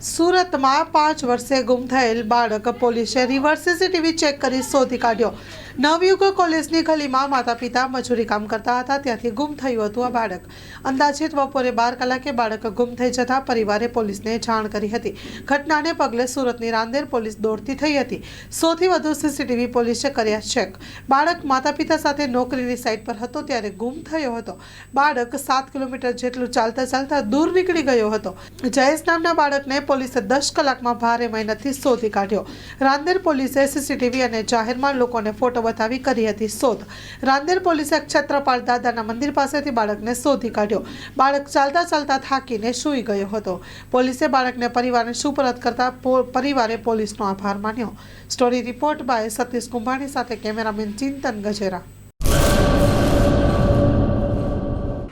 સુરતમાં 5 વર્ષે ગુમ થયેલ બાળક પોલીસે રિવર્સ સીસીટીવી ચેક કરી શોધી કાઢ્યો। નવયુગ કોલેજની ગલીમાં માતા પિતા મજૂરી કામ કરતા હતા, ત્યાંથી ગુમ થયું હતું આ બાળક। અંદાજિત બપોરે 12 કલાકે બાળક ગુમ થઈ જતા પરિવારે પોલીસને જાણ કરી હતી। ઘટનાને પગલે સુરતની રાંદેર પોલીસ દોડતી થઈ હતી। 100 થી વધુ સીસીટીવી પોલીસે કર્યા ચેક। બાળક માતા પિતા સાથે નોકરીની સાઇટ પર હતો ત્યારે ગુમ થયો હતો। બાળક 7 કિલોમીટર જેટલું ચાલતા ચાલતા દૂર નીકળી ગયો હતો। જયેશ નામના બાળકને પોલીસે 10 કલાકમાં ભારે મહેનતથી શોધી કાઢ્યો। રાંદેર પોલીસે સીસીટીવી અને જાહેરમાં લોકોને ફોટો બતાવી કરી હતી શોધ। રાંદેર પોલીસે ક્ષેત્રપાળ દાદાના મંદિર પાસેથી બાળકને શોધી કાઢ્યો। બાળક ચાલતા ચાલતા થાકીને સૂઈ ગયો હતો। પોલીસે બાળકને પરિવારને સુપરત કરતા પરિવારે પોલીસનો આભાર માન્યો। Story report by Satish Kumbhani સાથે કેમેરામેન ચિંતન ગજેરા।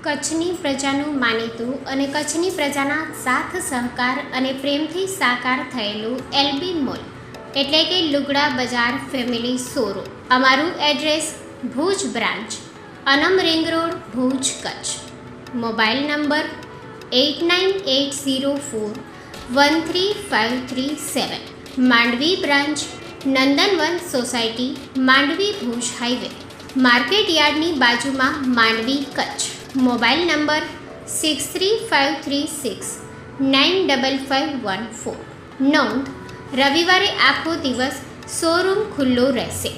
કચ્છની પ્રજાનું માનીતું અને કચ્છની પ્રજાના સાથ સહકાર અને પ્રેમથી સાકાર થયેલું એલબી મોલ એટલે કે લુગડા બજાર ફેમિલી શોરૂમ। અમારું address Bhuj branch, Anam ring road, Bhuj, Kutch. Mobile number 8980413537। Mandvi branch, Nandanvan society, Mandvi, Bhuj highway, market યાર્ડની બાજુમાં, માંડવી, કચ્છ। Mobile number 6353695514। નોંધ: રવિવારે આખો દિવસ શોરૂમ ખુલ્લો રહેશે।